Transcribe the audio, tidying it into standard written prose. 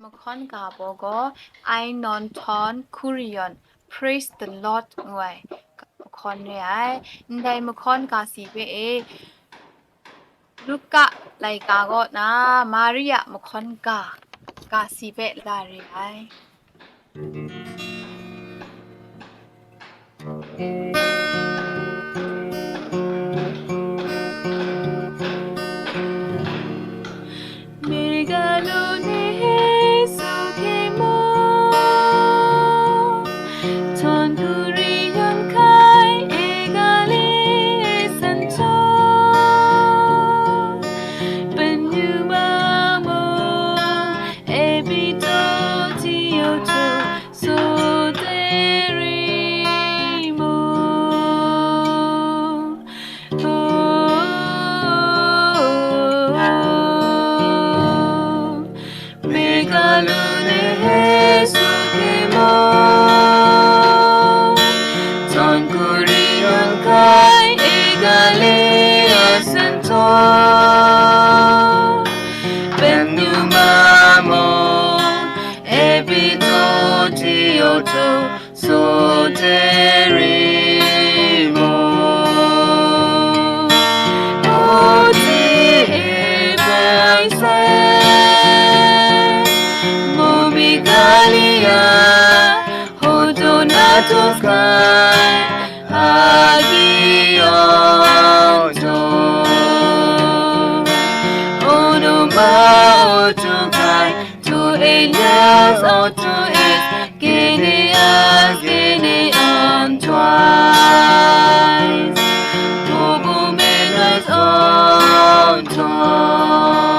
มคอนกาโบโกไอนอนทอนคุริยอน praise the Lord งวยมคอนเนี่ยไอได้มคอนกาสีเปเอลูกกะไลกาโกนะมาริยะมคอนกาสีเปลาเรไอเมกาโลเนสุเคโมทอนกุริยอนไคเอกาเลสันโชเป็นยูมาโมเอบิโตจิโยโตโซเตริโมโอเมกาโลเนสุเคโมทอนกุริยอนไคเอกาเลสันโตเป็นยูมาโมเอบิโตจิโยโตโซเตริโมโอจิเอเบไซโมมิกาลิยาโฮโตนาโตสกายฮากิโยโตโอโนมาโอโตไคto Elias or to is Gideas Gideon twice to Bumenas on twice